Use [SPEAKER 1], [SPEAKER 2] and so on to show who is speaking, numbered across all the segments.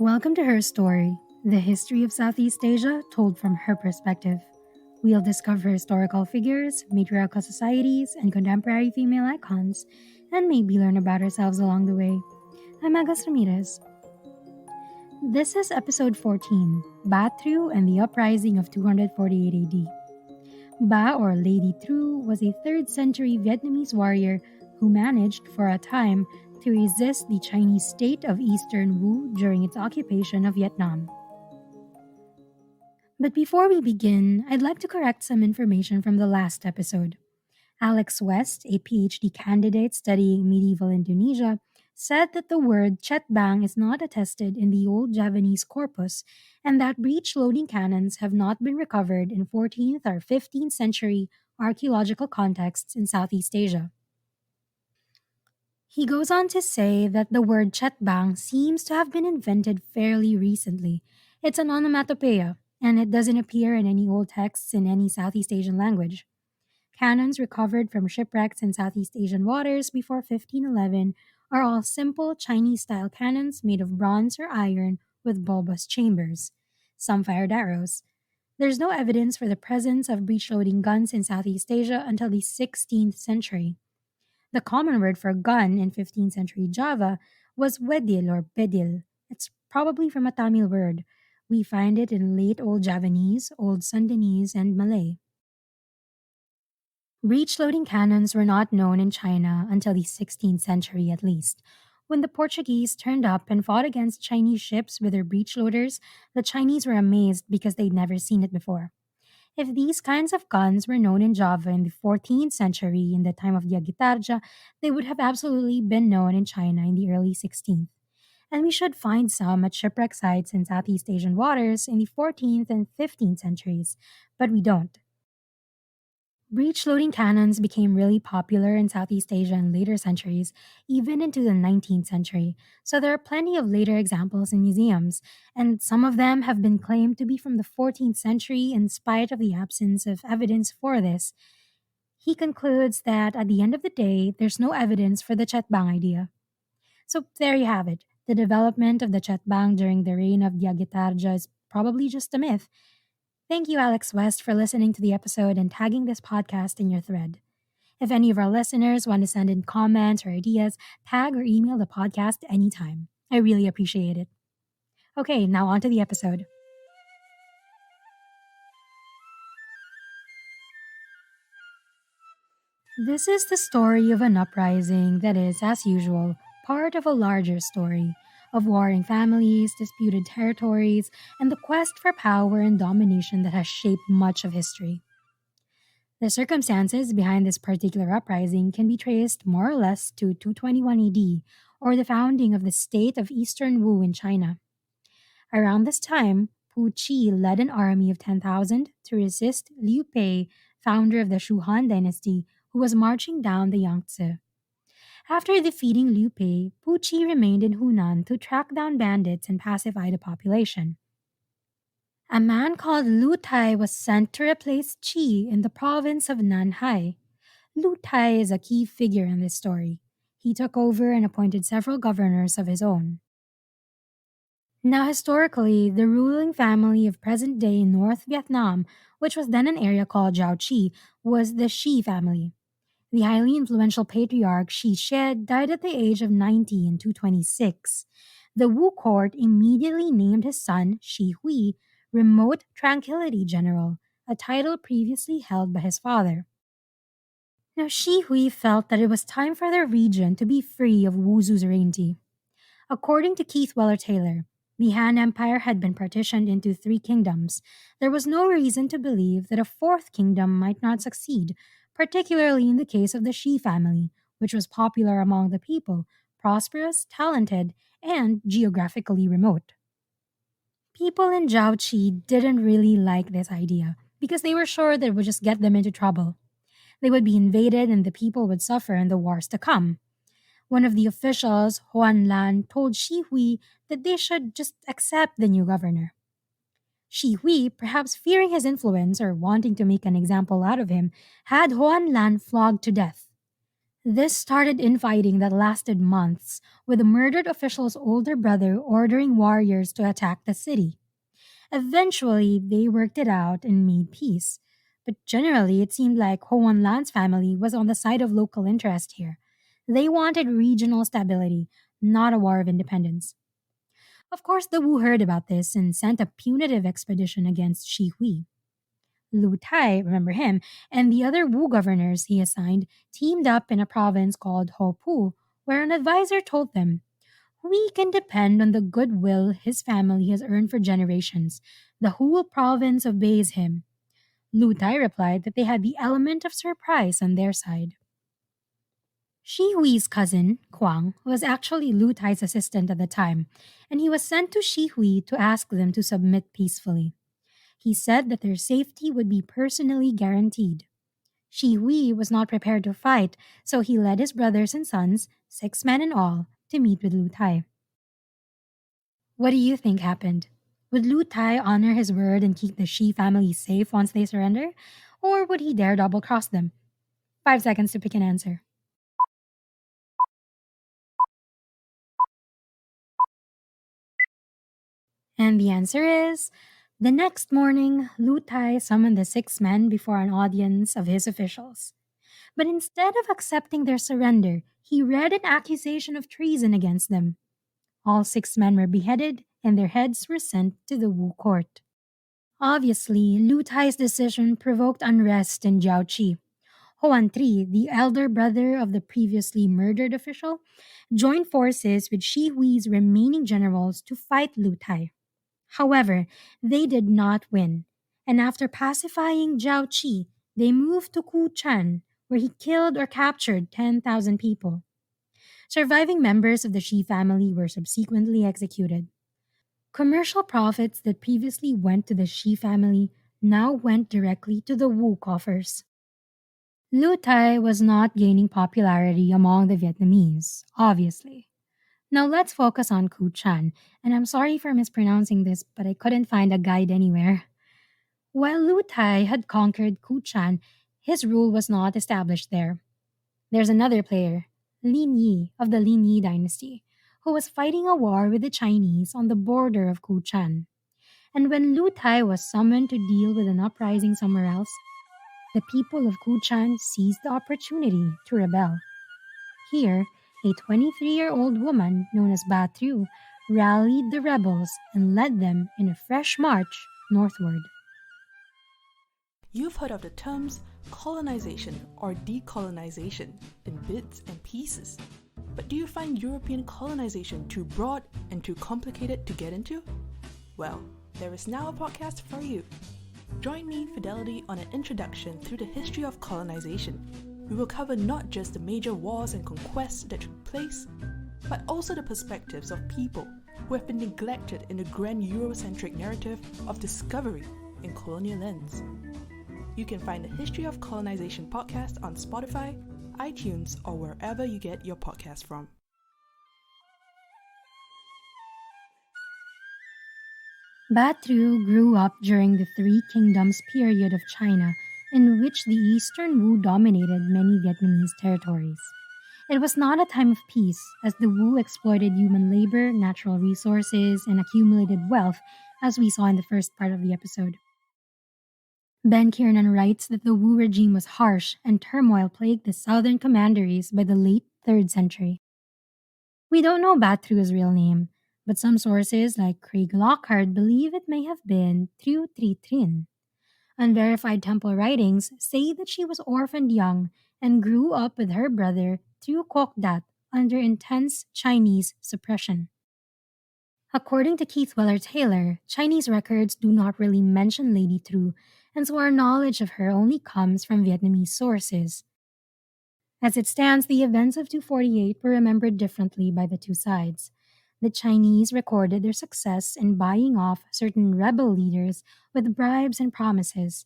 [SPEAKER 1] Welcome to Her Story, the history of Southeast Asia told from her perspective. We'll discover historical figures, matriarchal societies, and contemporary female icons, and maybe learn about ourselves along the way. I'm Agus Ramirez. This is episode 14, Ba Trieu and the Uprising of 248 AD. Ba, or Lady Trieu, was a 3rd century Vietnamese warrior who managed, for a time, to resist the Chinese state of Eastern Wu during its occupation of Vietnam. But before we begin, I'd like to correct some information from the last episode. Alex West, a PhD candidate studying medieval Indonesia, said that the word cetbang is not attested in the old Javanese corpus and that breech-loading cannons have not been recovered in 14th or 15th century archaeological contexts in Southeast Asia. He goes on to say that the word cetbang seems to have been invented fairly recently. It's an onomatopoeia, and it doesn't appear in any old texts in any Southeast Asian language. Cannons recovered from shipwrecks in Southeast Asian waters before 1511 are all simple Chinese-style cannons made of bronze or iron with bulbous chambers. Some fired arrows. There's no evidence for the presence of breech-loading guns in Southeast Asia until the 16th century. The common word for gun in 15th century Java was wedil or bedil. It's probably from a Tamil word. We find it in late Old Javanese, Old Sundanese, and Malay. Breech-loading cannons were not known in China until the 16th century at least. When the Portuguese turned up and fought against Chinese ships with their breech loaders, the Chinese were amazed because they'd never seen it before. If these kinds of guns were known in Java in the 14th century in the time of Dyah Gitarja, they would have absolutely been known in China in the early 16th. And we should find some at shipwreck sites in Southeast Asian waters in the 14th and 15th centuries, but we don't. Breech-loading cannons became really popular in Southeast Asia in later centuries, even into the 19th century, so there are plenty of later examples in museums, and some of them have been claimed to be from the 14th century in spite of the absence of evidence for this. He concludes that at the end of the day, there's no evidence for the cetbang idea. So there you have it. The development of the cetbang during the reign of Dyah Gitarja is probably just a myth. Thank you, Alex West, for listening to the episode and tagging this podcast in your thread. If any of our listeners want to send in comments or ideas, tag or email the podcast anytime. I really appreciate it. Okay, now on to the episode. This is the story of an uprising that is, as usual, part of a larger story of warring families, disputed territories, and the quest for power and domination that has shaped much of history. The circumstances behind this particular uprising can be traced more or less to 221 AD, or the founding of the state of Eastern Wu in China. Around this time, Pu Qi led an army of 10,000 to resist Liu Bei, founder of the Shu Han dynasty, who was marching down the Yangtze. After defeating Liu Bei, Pu Qi remained in Hunan to track down bandits and pacify the population. A man called Lu Tai was sent to replace Qi in the province of Nanhai. Lu Tai is a key figure in this story. He took over and appointed several governors of his own. Now, historically, the ruling family of present-day North Vietnam, which was then an area called Jiao Qi, was the Shi family. The highly influential patriarch Shi She died at the age of 90 in 226. The Wu court immediately named his son Shi Hui Remote Tranquility General, a title previously held by his father. Now, Shi Hui felt that it was time for the region to be free of Wu's suzerainty. According to Keith Weller Taylor, the Han Empire had been partitioned into 3 kingdoms. There was no reason to believe that a 4th kingdom might not succeed, particularly in the case of the Shi family, which was popular among the people, prosperous, talented, and geographically remote. People in Jiaoqi didn't really like this idea because they were sure that it would just get them into trouble. They would be invaded and the people would suffer in the wars to come. One of the officials, Huan Lan, told Shi Hui that they should just accept the new governor. Shi Hui, perhaps fearing his influence or wanting to make an example out of him, had Huan Lan flogged to death. This started infighting that lasted months, with the murdered official's older brother ordering warriors to attack the city. Eventually, they worked it out and made peace. But generally, it seemed like Hoan Lan's family was on the side of local interest here. They wanted regional stability, not a war of independence. Of course, the Wu heard about this and sent a punitive expedition against Shi Hui. Lu Tai, remember him, and the other Wu governors he assigned teamed up in a province called Hopu, where an advisor told them, "We can depend on the goodwill his family has earned for generations. The whole province obeys him." Lu Tai replied that they had the element of surprise on their side. Shi Hui's cousin, Kuang, was actually Lu Tai's assistant at the time, and he was sent to Shi Hui to ask them to submit peacefully. He said that their safety would be personally guaranteed. Shi Hui was not prepared to fight, so he led his brothers and sons, 6 men in all, to meet with Lu Tai. What do you think happened? Would Lu Tai honor his word and keep the Shi family safe once they surrender? Or would he dare double cross them? 5 seconds to pick an answer. And the answer is the next morning, Lu Tai summoned the 6 men before an audience of his officials. But instead of accepting their surrender, he read an accusation of treason against them. All 6 men were beheaded, and their heads were sent to the Wu court. Obviously, Lu Tai's decision provoked unrest in Jiaoqi. Hoan Tri, the elder brother of the previously murdered official, joined forces with Shi Hui's remaining generals to fight Lu Tai. However, they did not win, and after pacifying Jiaoqi, they moved to Kuchan, where he killed or captured 10,000 people. Surviving members of the Shi family were subsequently executed. Commercial profits that previously went to the Shi family now went directly to the Wu coffers. Lu Tai was not gaining popularity among the Vietnamese, obviously. Now let's focus on Kuchan, and I'm sorry for mispronouncing this, but I couldn't find a guide anywhere. While Lu Tai had conquered Kuchan, his rule was not established there. There's another player, Lin Yi of the Lin Yi dynasty, who was fighting a war with the Chinese on the border of Kuchan. And when Lu Tai was summoned to deal with an uprising somewhere else, the people of Kuchan seized the opportunity to rebel. Here, a 23-year-old woman known as Ba Trieu rallied the rebels and led them in a fresh march northward.
[SPEAKER 2] You've heard of the terms colonization or decolonization in bits and pieces. But do you find European colonization too broad and too complicated to get into? Well, there is now a podcast for you. Join me, Fidelity, on an introduction through the history of colonization. We will cover not just the major wars and conquests that took place, but also the perspectives of people who have been neglected in the grand Eurocentric narrative of discovery in colonial lens. You can find the History of Colonization podcast on Spotify, iTunes, or wherever you get your podcast from.
[SPEAKER 1] Ba Trieu grew up during the Three Kingdoms period of China, in which the Eastern Wu dominated many Vietnamese territories. It was not a time of peace, as the Wu exploited human labor, natural resources, and accumulated wealth, as we saw in the first part of the episode. Ben Kiernan writes that the Wu regime was harsh and turmoil plagued the southern commanderies by the late 3rd century. We don't know Ba Trieu's real name, but some sources, like Craig Lockhart, believe it may have been Trieu Tri Trin. Unverified temple writings say that she was orphaned young and grew up with her brother Trieu Quoc Dat under intense Chinese suppression. According to Keith Weller Taylor, Chinese records do not really mention Lady Trieu, and so our knowledge of her only comes from Vietnamese sources. As it stands, the events of 248 were remembered differently by the two sides. The Chinese recorded their success in buying off certain rebel leaders with bribes and promises.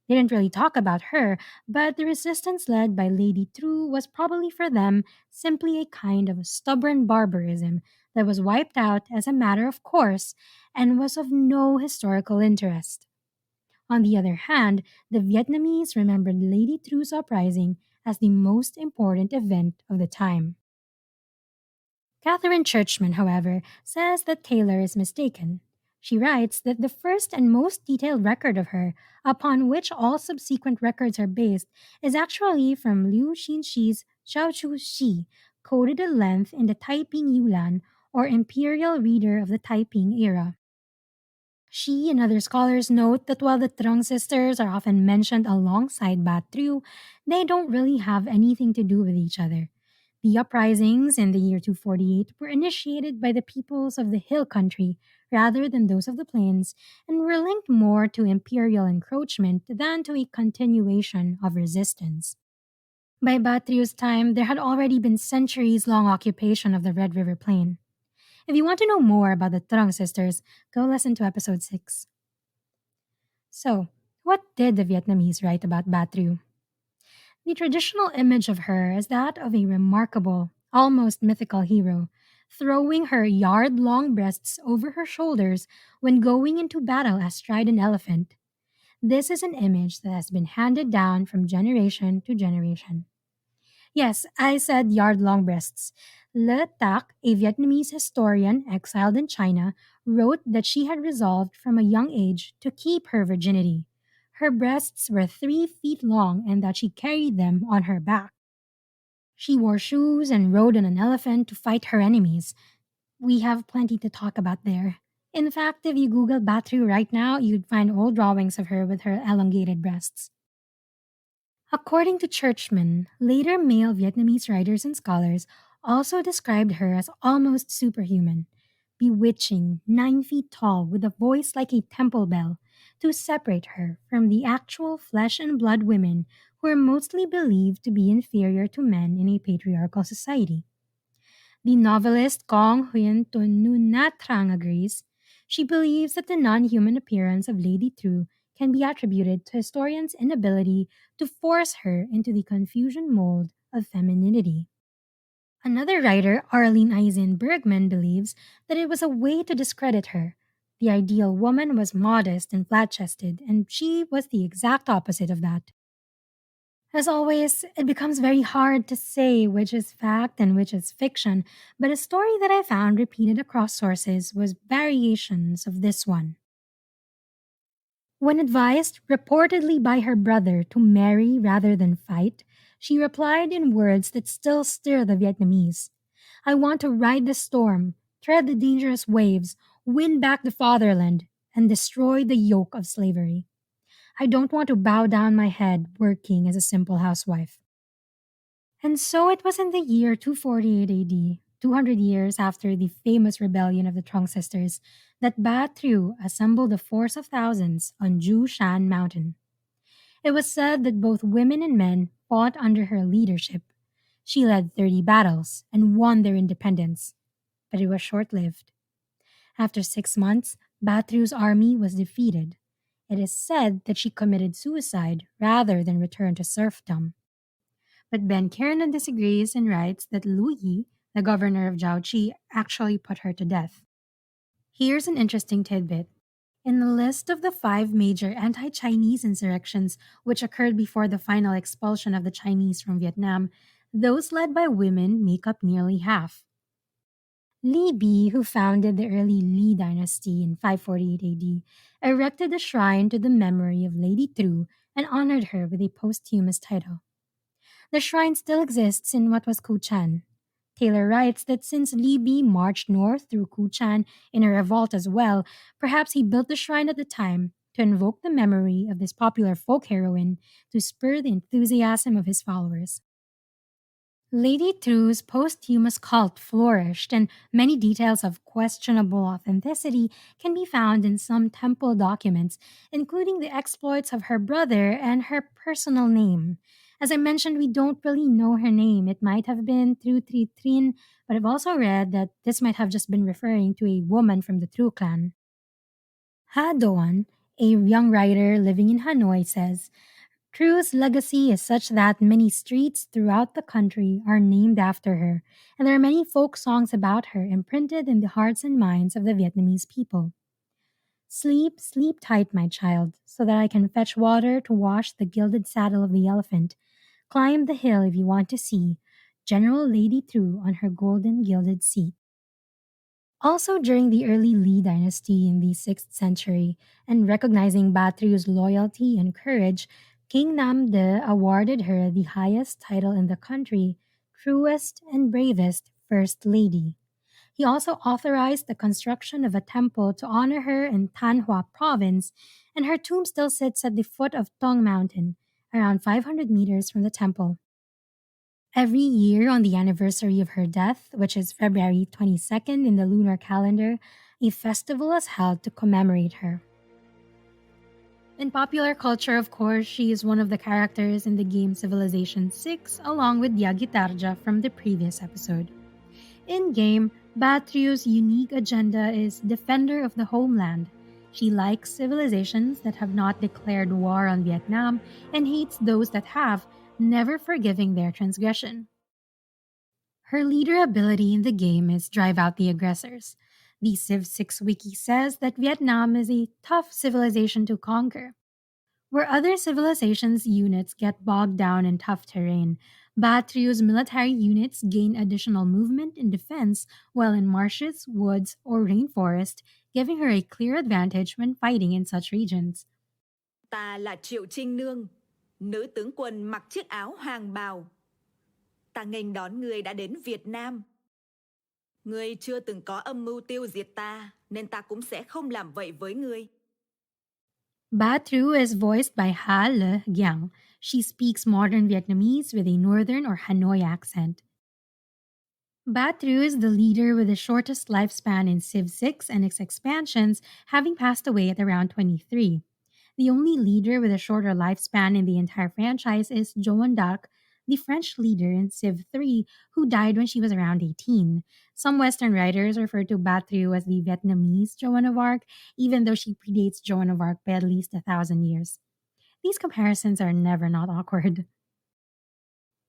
[SPEAKER 1] They didn't really talk about her, but the resistance led by Lady Trieu was probably for them simply a kind of stubborn barbarism that was wiped out as a matter of course and was of no historical interest. On the other hand, the Vietnamese remembered Lady Trieu's uprising as the most important event of the time. Catherine Churchman, however, says that Taylor is mistaken. She writes that the first and most detailed record of her, upon which all subsequent records are based, is actually from Liu Xinxi's Xiaochu Xi, coded at length in the Taiping Yulan, or Imperial Reader of the Taiping era. She and other scholars note that while the Trong sisters are often mentioned alongside Bat Trieu, they don't really have anything to do with each other. The uprisings in the year 248 were initiated by the peoples of the hill country rather than those of the plains, and were linked more to imperial encroachment than to a continuation of resistance. By Bat Trieu's time, there had already been centuries long occupation of the Red River Plain. If you want to know more about the Trong sisters, go listen to episode 6. So, what did the Vietnamese write about Bat Trieu? The traditional image of her is that of a remarkable, almost mythical hero, throwing her yard long breasts over her shoulders when going into battle astride an elephant. This is an image that has been handed down from generation to generation. Yes, I said yard long breasts. Le Tac, a Vietnamese historian exiled in China, wrote that she had resolved from a young age to keep her virginity. Her breasts were 3 feet long and that she carried them on her back. She wore shoes and rode on an elephant to fight her enemies. We have plenty to talk about there. In fact, if you Google Bathory right now, you'd find old drawings of her with her elongated breasts. According to Churchman, later male Vietnamese writers and scholars also described her as almost superhuman, bewitching, 9 feet tall, with a voice like a temple bell, to separate her from the actual flesh and blood women who are mostly believed to be inferior to men in a patriarchal society. The novelist Kong Huynh Tununatrang agrees. She believes that the non human appearance of Lady Trieu can be attributed to historians' inability to force her into the Confucian mold of femininity. Another writer, Arlene Eisen Bergman, believes that it was a way to discredit her. The ideal woman was modest and flat chested, and she was the exact opposite of that. As always, it becomes very hard to say which is fact and which is fiction, but a story that I found repeated across sources was variations of this one. When advised, reportedly by her brother, to marry rather than fight, she replied in words that still stir the Vietnamese. I want to ride the storm, tread the dangerous waves, win back the fatherland, and destroy the yoke of slavery. I don't want to bow down my head working as a simple housewife. And so it was in the year 248 AD, 200 years after the famous rebellion of the Trong sisters, that Ba Trieu assembled a force of thousands on Ju Shan Mountain. It was said that both women and men fought under her leadership. She led 30 battles and won their independence, but it was short lived. After 6 months, Ba Trieu's army was defeated. It is said that she committed suicide rather than return to serfdom. But Ben Kiernan disagrees and writes that Lu Yi, the governor of Jiaoqi, actually put her to death. Here's an interesting tidbit. In the list of the 5 major anti-Chinese insurrections which occurred before the final expulsion of the Chinese from Vietnam, those led by women make up nearly half. Li Bi, who founded the early Li dynasty in 548 AD, erected a shrine to the memory of Lady Trieu and honored her with a posthumous title. The shrine still exists in what was Kuchan. Taylor writes that since Li Bi marched north through Kuchan in a revolt as well, perhaps he built the shrine at the time to invoke the memory of this popular folk heroine to spur the enthusiasm of his followers. Lady Trieu's posthumous cult flourished, and many details of questionable authenticity can be found in some temple documents, including the exploits of her brother and her personal name. As I mentioned, we don't really know her name. It might have been Trieu Tri Trin, but I've also read that this might have just been referring to a woman from the Trieu clan. Ha Doan, a young writer living in Hanoi, says, Trieu's legacy is such that many streets throughout the country are named after her, and there are many folk songs about her imprinted in the hearts and minds of the Vietnamese people. Sleep, sleep tight, my child, so that I can fetch water to wash the gilded saddle of the elephant. Climb the hill if you want to see General Lady Trieu on her golden gilded seat. Also, during the early Li dynasty in the 6th century, and recognizing Batriu's loyalty and courage, King Namde awarded her the highest title in the country, truest and bravest First Lady. He also authorized the construction of a temple to honor her in Tanhua province, and her tomb still sits at the foot of Tong Mountain, around 500 meters from the temple. Every year on the anniversary of her death, which is February 22nd in the lunar calendar, a festival is held to commemorate her. In popular culture, of course, she is one of the characters in the game Civilization 6, along with Dyah Gitarja from the previous episode. In-game, Batriu's unique agenda is defender of the homeland. She likes civilizations that have not declared war on Vietnam and hates those that have, never forgiving their transgression. Her leader ability in the game is drive out the aggressors. The Civ 6 wiki says that Vietnam is a tough civilization to conquer. Where other civilizations' units get bogged down in tough terrain, Batriu's military units gain additional movement and defense while in marshes, woods, or rainforest, giving her a clear advantage when fighting in such regions.
[SPEAKER 3] Ta là Triệu Trinh Nương, nữ tướng quân mặc chiếc áo hoàng bào. Ta nghênh đón ngươi đã đến Việt Nam. Ngươi chưa từng có âm mưu tiêu diệt ta, nên ta cũng sẽ không làm vậy với ngươi.
[SPEAKER 1] Ba Trieu is voiced by Ha Le Giang. She speaks modern Vietnamese with a northern or Hanoi accent. Ba Trieu is the leader with the shortest lifespan in Civ 6 and its expansions, having passed away at around 23. The only leader with a shorter lifespan in the entire franchise is Joan d'Arc, the French leader in Civ 3, who died when she was around 18. Some Western writers refer to Ba Trieu as the Vietnamese Joan of Arc, even though she predates Joan of Arc by at least 1,000 years. These comparisons are never not awkward.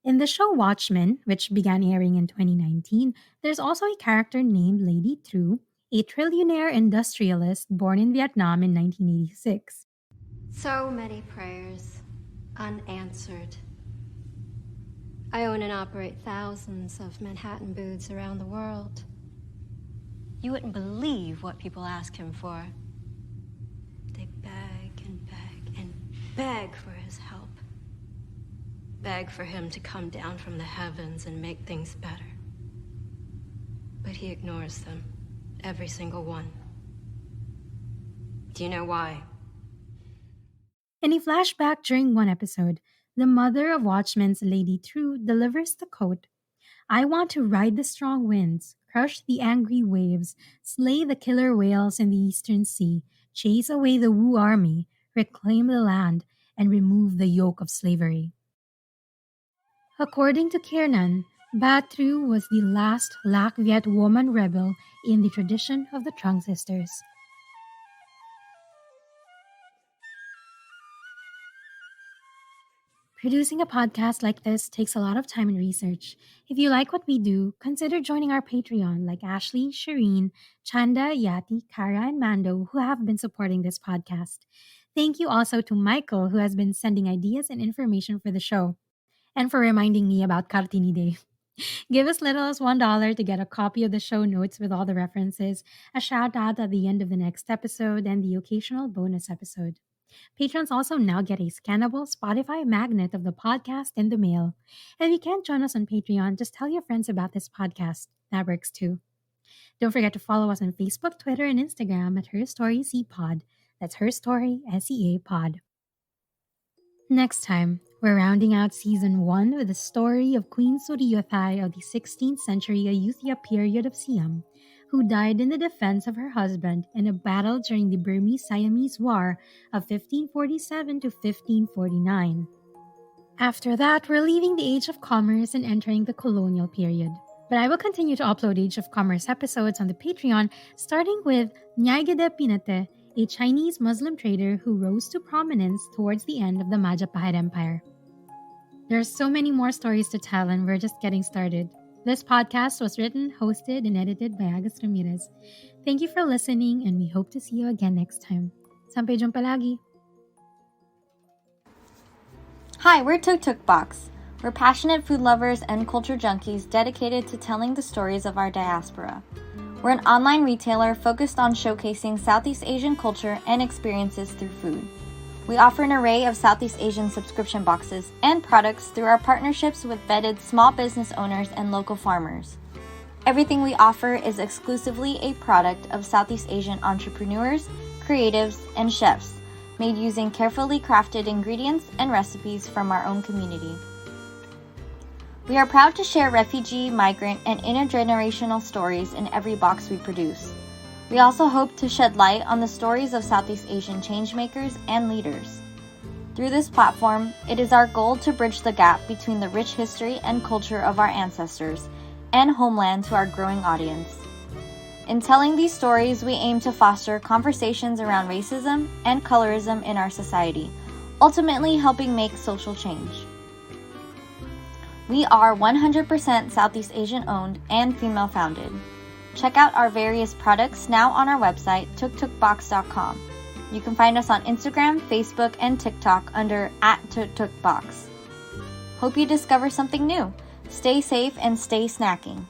[SPEAKER 1] In the show Watchmen, which began airing in 2019, there's also a character named Lady Trieu, a trillionaire industrialist born in Vietnam in 1986.
[SPEAKER 4] So many prayers unanswered. I own and operate thousands of Manhattan booths around the world. You wouldn't believe what people ask him for. They beg and beg and beg for his help. Beg for him to come down from the heavens and make things better. But he ignores them, every single one. Do you know why?
[SPEAKER 1] In a flashback during one episode, the mother of Watchmen's Lady Trieu delivers the quote, "I want to ride the strong winds, crush the angry waves, slay the killer whales in the eastern sea, chase away the Wu army, reclaim the land, and remove the yoke of slavery." According to Kiernan, Ba Trieu was the last Lac Viet woman rebel in the tradition of the Trung sisters. Producing a podcast like this takes a lot of time and research. If you like what we do, consider joining our Patreon like Ashley, Shereen, Chanda, Yati, Kara, and Mando, who have been supporting this podcast. Thank you also to Michael, who has been sending ideas and information for the show, and for reminding me about Kartini Day. Give as little as $1 to get a copy of the show notes with all the references, a shout out at the end of the next episode, and the occasional bonus episode. Patrons also now get a scannable Spotify magnet of the podcast in the mail. And if you can't join us on Patreon, just tell your friends about this podcast. That works too. Don't forget to follow us on Facebook, Twitter, and Instagram at Her Story CPod. That's Her Story SEA Pod. Next time, we're rounding out Season 1 with the story of Queen Suriyothai of the 16th century Ayutthaya period of Siam, who died in the defense of her husband in a battle during the Burmese-Siamese War of 1547 to 1549. After that, we're leaving the Age of Commerce and entering the colonial period. But I will continue to upload Age of Commerce episodes on the Patreon, starting with Nyaigede Pinate, a Chinese Muslim trader who rose to prominence towards the end of the Majapahit Empire. There are so many more stories to tell, and we're just getting started. This podcast was written, hosted, and edited by Agus Ramirez. Thank you for listening, and we hope to see you again next time. Sampay jom palagi!
[SPEAKER 5] Hi, we're Tuk Tuk Box. We're passionate food lovers and culture junkies dedicated to telling the stories of our diaspora. We're an online retailer focused on showcasing Southeast Asian culture and experiences through food. We offer an array of Southeast Asian subscription boxes and products through our partnerships with vetted small business owners and local farmers. Everything we offer is exclusively a product of Southeast Asian entrepreneurs, creatives, and chefs, made using carefully crafted ingredients and recipes from our own community. We are proud to share refugee, migrant, and intergenerational stories in every box we produce. We also hope to shed light on the stories of Southeast Asian changemakers and leaders. Through this platform, it is our goal to bridge the gap between the rich history and culture of our ancestors and homeland to our growing audience. In telling these stories, we aim to foster conversations around racism and colorism in our society, ultimately helping make social change. We are 100% Southeast Asian owned and female founded. Check out our various products now on our website, tuktukbox.com. You can find us on Instagram, Facebook, and TikTok under @tuktukbox. Hope you discover something new. Stay safe and stay snacking.